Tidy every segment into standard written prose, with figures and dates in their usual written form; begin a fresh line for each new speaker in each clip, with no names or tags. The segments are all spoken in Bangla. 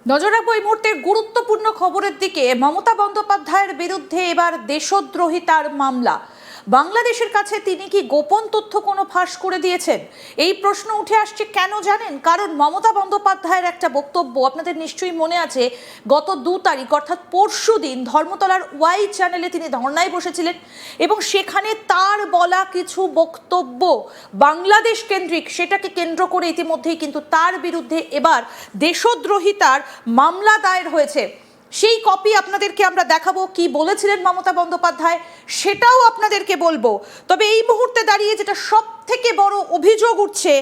নজর রাখবো এই মুহূর্তের গুরুত্বপূর্ণ খবরের দিকে। মমতা বন্দ্যোপাধ্যায়ের বিরুদ্ধে এবার দেশদ্রোহিতার মামলা। বাংলাদেশের কাছে তিনি কি গোপন তথ্য কোনো ফাঁস করে দিয়েছেন, এই প্রশ্ন উঠে আসছে। কেন জানেন? কারণ মমতা বন্দ্যোপাধ্যায়ের একটা বক্তব্য আপনাদের নিশ্চয়ই মনে আছে। গত 2 তারিখ অর্থাৎ পরশুদিন ধর্মতলার ওয়াই চ্যানেলে তিনি ধর্নায় বসেছিলেন এবং সেখানে তার বলা কিছু বক্তব্য বাংলাদেশ কেন্দ্রিক, সেটাকে কেন্দ্র করে ইতিমধ্যেই কিন্তু তার বিরুদ্ধে এবার দেশদ্রোহিতার মামলা দায়ের হয়েছে। সেই কপি আপনাদেরকে আমরা দেখাবো, কি বলেছিলেন মমতা বন্দ্যোপাধ্যায় সেটাও আপনাদেরকে বলবো। তবে এই মুহূর্তে দাঁড়িয়ে যেটা সব থেকে বড় অভিযোগ উঠছে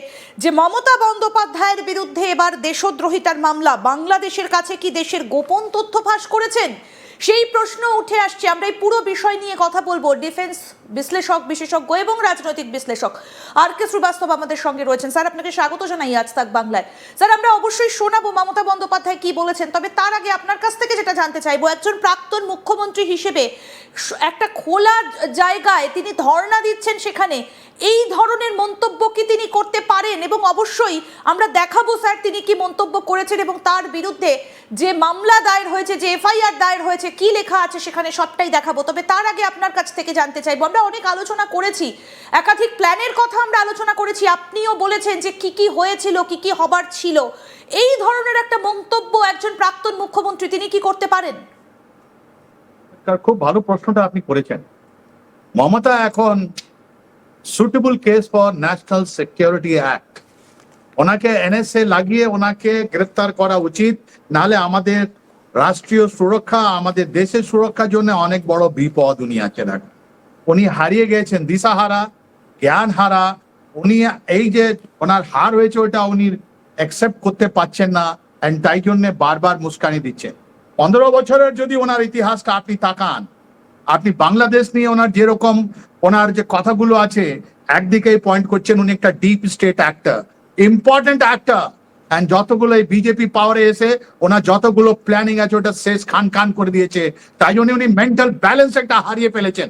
যে মমতা বন্দ্যোপাধ্যায়ের বিরুদ্ধে এবার দেশদ্রোহিতার মামলা। বাংলাদেশের কাছে কি দেশের গোপন তথ্য ফাঁস করেছেন, সেই প্রশ্ন উঠে আসছে। আমরা এই পুরো বিষয় নিয়ে কথা বলবো। ডিফেন্স বিশ্লেষক, বিশেষজ্ঞ এবং রাজনৈতিক বিশ্লেষক আর কে শ্রীবাস্তব আমাদের সঙ্গে রয়েছেন। স্যার, আপনাকে স্বাগত জানাই আজ তাক বাংলায়। স্যার, আমরা অবশ্যই শোনাবো মমতা বন্দ্যোপাধ্যায় কি বলেছেন, তবে তার আগে আপনার কাছ থেকে যেটা জানতে চাইবো, একজন প্রাক্তন মুখ্যমন্ত্রী হিসেবে একটা খোলা জায়গায় তিনি ধর্ণা দিচ্ছেন, সেখানে এই ধরনের মন্তব্য কি তিনি করতে পারেন? এবং অবশ্যই আমরা দেখাবো স্যার তিনি কি মন্তব্য করেছেন এবং তার বিরুদ্ধে যে মামলা দায়ের হয়েছে, যে এফআইআর দায়ের হয়েছে, কি লেখা আছে সেখানে সবটাই দেখাবো। তবে তার আগে আপনার কাছ থেকে জানতে চাইবো, আমরা অনেক আলোচনা করেছি, একাধিক প্ল্যানের কথা আমরা আলোচনা করেছি, আপনিও বলেছেন যে কি কি হয়েছিল, কি কি হবার ছিল। এই ধরনের একটা মন্তব্য একজন প্রাক্তন মুখ্যমন্ত্রী তিনি কি করতে পারেন?
খুব ভালো প্রশ্নটা আপনি করেছেন। মমতা এখন suitable case for national security act, ওনাকে এনএসএ লাগিয়ে ওনাকে গ্রেফতার করা উচিত, নাহলে আমাদের রাষ্ট্রীয় সুরক্ষা, আমাদের দেশের সুরক্ষার জন্য অনেক বড় বিপদ উনি আছে। উনি হারিয়ে গেছেন, দিশাহারা, জ্ঞান হারা। উনি এই যে ওনার হার হয়েছে ওটা উনি অ্যাকসেপ্ট করতে পারছেন না, এন্ড তাই জন্য বারবার মুস্কানি দিচ্ছেন। 15 বছরের যদি ওনার ইতিহাসটা আপনি তাকান, আপনি বাংলাদেশ নিয়ে ওনার যেরকম ওনার যে কথাগুলো আছে, একদিকে পয়েন্ট করছেন উনি একটা deep state actor, important actor, and যতগুলো এই বিজেপি পাওয়ারে এসে ওনার যতগুলো প্ল্যানিং আছে ওটা শেষ খান করে দিয়েছে। তাই জন্য উনি মেন্টাল ব্যালেন্স একটা হারিয়ে ফেলেছেন,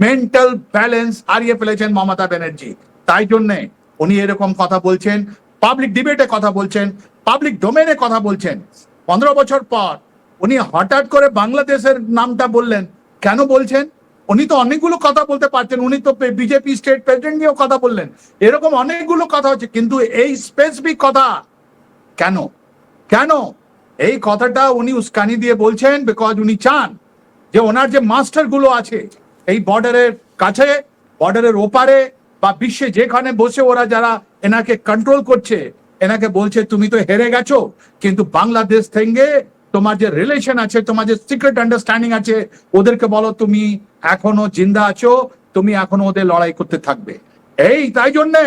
মেন্টাল ব্যালেন্স হারিয়ে ফেলেছেন মমতা ব্যানার্জি। তাই জন্যে উনি এরকম কথা বলছেন, পাবলিক ডিবেটে কথা বলছেন, পাবলিক ডোমেনে কথা বলছেন। 15 বছর পর উনি হঠাৎ করে বাংলাদেশের নামটা বললেন। কেন বলছেন? উনি তো অনেকগুলো কথা বলতে পারছেন, উনি তো বিজেপি স্টেট প্রেসিডেন্ট নিয়েও কথা বললেন, এরকম অনেকগুলো কথা হচ্ছে, কিন্তু এই স্পেসিফিক কথা কেন? কেন এই কথাটা উনি উস্কানি দিয়ে বলছেন? বিকজ উনি চান যে ওনার যে মাস্টার গুলো আছে এই বর্ডারের কাছে, বর্ডারের ওপারে বা বিশ্বে যেখানে বসে ওরা যারা এনাকে কন্ট্রোল করছে, এনাকে বলছে তুমি তো হেরে গেছো, কিন্তু বাংলাদেশ থেকে তোমার যে রিলেশন আছে, তোমার যে সিক্রেট আন্ডারস্ট্যান্ডিং আছে, ওদেরকে বলো তুমি এখনো জিন্দা আছো, তুমি এখনো ওদের লড়াই করতে থাকবে। এই তাই জন্যে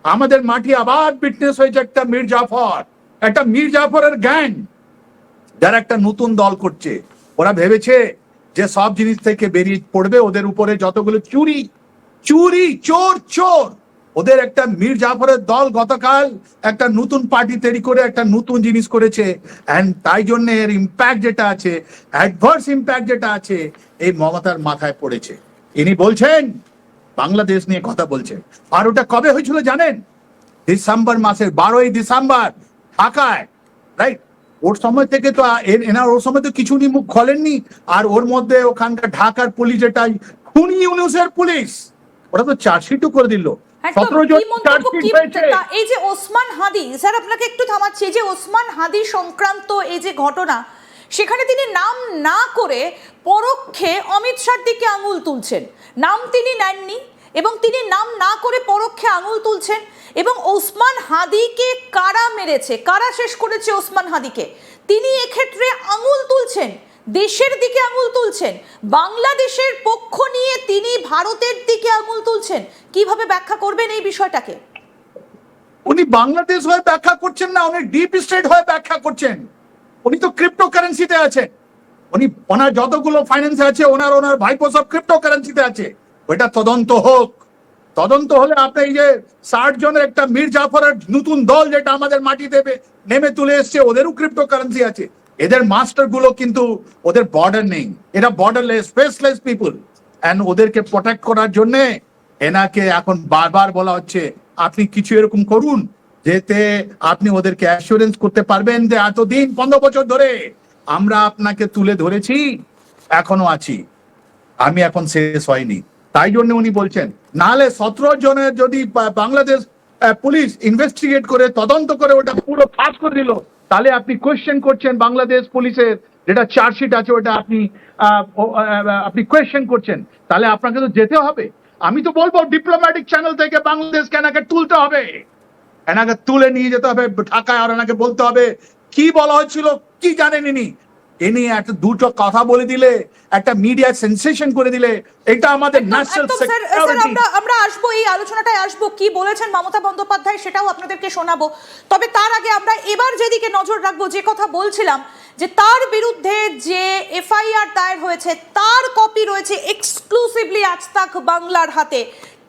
আমাদের মাটি আবার বিটনেস হয়েছে একটা মীর জাফরের গ্যাং, যারা একটা নতুন দল করছে। ওরা ভেবেছে যে সব জিনিস থেকে বেরিয়ে পড়বে, ওদের উপরে যতগুলো চুরি চোর, ওদের একটা মীর জাফরের দল গতকাল একটা নতুন পার্টি তৈরি করে একটা নতুন জিনিস করেছে। এন্ড তাই জন্য এর ইম্প্যাক্ট যেটা আছে, অ্যাডভার্স ইম্প্যাক্ট যেটা আছে, এই মমতার মাথায় পড়েছে। ইনি বলছেন বাংলাদেশ নিয়ে কথা বলছেন। আর ওটা কবে হয়েছিল জানেন? ডিসেম্বর মাসের 12ই ডিসেম্বর ঢাকায়, রাইট? ওর সময় থেকে তো এনার ওর সময় তো কিছু নি মুখ খোলেননি। আর ওর মধ্যে ওখানকার ঢাকার পুলিশ, যেটা খুনি ইউনূসের পুলিশ, ওরা তো চার্জশিটও করে দিল। 17 জন চার্জশিট হয়েছে।
এই যে ওসমান হাদি, স্যার আপনাকে একটু থামাচ্ছি, যে ওসমান হাদি সংক্রান্ত এই যে ঘটনা, সেখানে তিনি নাম না করে পরোক্ষে অমিত শাহর দিকে আঙুল তুলছেন। নাম তিনি নেননি এবং তিনি নাম না করে পরোক্ষে আঙুল তুলছেন। এবং ওসমান হাদিকে কারা মেরেছে, কারা শেষ করেছে ওসমান হাদিকে, তিনি এক্ষেত্রে আঙুল তুলছেন, দেশের দিকে আঙুল তুলছেন, বাংলাদেশের পক্ষ নিয়ে তিনি ভারতের দিকে আঙুল তুলছেন। কিভাবে ব্যাখ্যা করবেন এই বিষয়টাকে?
উনি বাংলাদেশ হয়ে ব্যাখ্যা করছেন না, উনি ডিপ স্টেট হয়ে ব্যাখ্যা করছেন। উনি তো ক্রিপ্টো কারেন্সিতে আছেন। উনি ওনার যতগুলো ফাইন্যান্স আছে, ওনার ভাইপো সব ক্রিপ্টো কারেন্সিতে আছে। ওইটা তদন্ত হোক। তদন্ত হলে আপনার এই যে 60 জনের একটা মীর জাফরের নতুন দল যেটা আমাদের মাটি দেবে নেমে তুলে এসছে, ওদেরও ক্রিপ্টো কারেন্সি আছে। এদের মাস্টার গুলো কিন্তু ওদের বর্ডার নেই, এরা বর্ডারলেস স্পেসলেস পিপল, এন্ড ওদেরকে প্রোটেক্ট করার জন্য এনাকে এখন বারবার বলা হচ্ছে আপনি কিছু এরকম করুন যেতে আপনি ওদেরকে অ্যাসুরেন্স করতে পারবেন যে এতদিন 15 বছর ধরে আমরা আপনাকে তুলে ধরেছি, এখনো আছি, আমি এখন শেষ হয়নি। তাই জন্য উনি বলছেন, নাহলে 17 জনের যদি বাংলাদেশ পুলিশ ইনভেস্টিগেট করে তদন্ত করে ওটা পুরো ফাঁস করে দিল, তাহলে আপনি কোয়েশ্চেন করছেন বাংলাদেশ পুলিশের যেটা চার্জশিট আছে ওটা আপনি কোয়েশ্চেন করছেন, তাহলে আপনাকে তো যেতে হবে। আমি তো বলবো ডিপ্লোম্যাটিক চ্যানেল থেকে বাংলাদেশকে এনাকে তুলতে হবে, এনাকে তুলে নিয়ে যেতে হবে ঢাকায়, আর এনাকে বলতে হবে কি বলা হয়েছিল, কি জানেন ইনি, ইনি একটা দুটো কথা বলে দিলে, একটা মিডিয়া সেন্সেশন করে দিলে, এটা আমাদের ন্যাশনাল সিকিউরিটি।
আমরা আসবো, এই আলোচনাটায় আসবো, কি বলেছেন মমতা বন্দ্যোপাধ্যায় সেটাও আপনাদেরকে শোনাবো। তবে তার আগে আমরা এবার যেদিকে নজর রাখবো, যে কথা বলছিলাম, যে তার বিরুদ্ধে যে এফআইআর দায়ের হয়েছে তার কপি রয়েছে এক্সক্লুসিভলি আজ তাক বাংলার হাতে।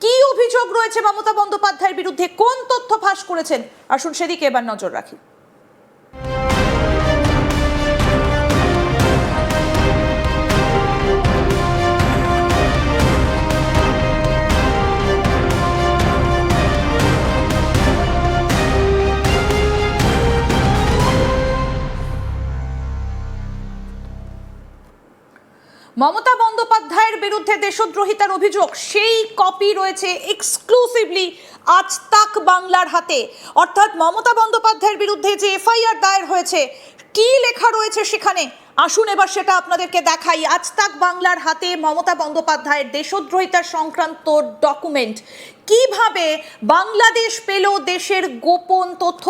কি অভিযোগ রয়েছে মমতা বন্দ্যোপাধ্যায়ের বিরুদ্ধে, কোন তথ্য ফাঁস করেছেন, আসুন সেদিকে এবার নজর রাখি। মমতা বন্দ্যোপাধ্যায়ের বিরুদ্ধে দেশদ্রোহিতার অভিযোগ, সেই কপি রয়েছে এক্সক্লুসিভলি আজ তাক বাংলার হাতে। অর্থাৎ মমতা বন্দ্যোপাধ্যায়ের বিরুদ্ধে যে এফআইআর দায়ের হয়েছে, কি লেখা রয়েছে সেখানে, আসুন এবার সেটা আপনাদেরকে দেখাই। আজ তাক বাংলার হাতে মমতা বন্দ্যোপাধ্যায়ের দেশদ্রোহিতার সংক্রান্ত ডকুমেন্ট, কিভাবে বাংলাদেশ পেল দেশের গোপন তথ্য,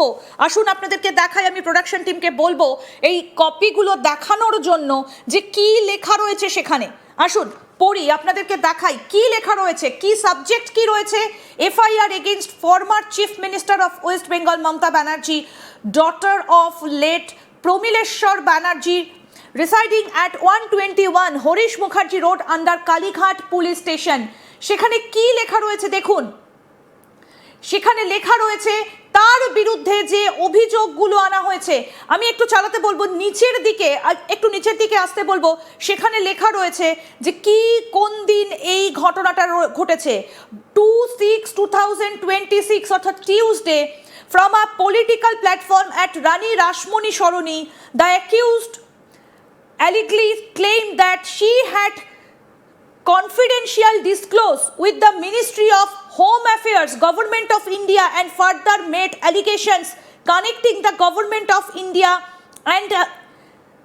আসুন আপনাদেরকে দেখাই। আমি প্রোডাকশন টিমকে বলবো এই কপিগুলো দেখানোর জন্য যে কি লেখা রয়েছে সেখানে। আসুন পড়ি, আপনাদেরকে দেখাই কি লেখা রয়েছে, কি সাবজেক্ট কি রয়েছে। FIR against former chief minister of West Bengal Mamata Banerjee, daughter of late Pramileswar Banerjee, residing at 121 Harish Mukherjee road under Kalighat police station. সেখানে কি লেখা রয়েছে দেখুন, সেখানে লেখা রয়েছে তার বিরুদ্ধে যে অভিযোগগুলো আনা হয়েছে। আমি একটু চালাতে বলবো, নিচের দিকে একটু নিচের দিকে আসতে বলবো। সেখানে লেখা রয়েছে যে কি কোন দিন এই ঘটনাটা ঘটেছে। 2/6/2026 অর্থাৎ Tuesday, from a political platform at Rani Rashmoni Soroni, the accused allegedly claimed that she had confidential disclose with the Ministry of Home Affairs, Government of India, and further made allegations connecting the Government of India and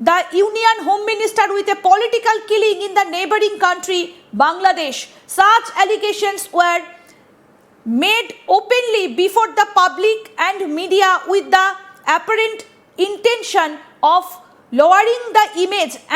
the Union Home Minister with a political killing in the neighboring country Bangladesh. Such allegations were made openly before the public and media with the apparent intention of lowering the image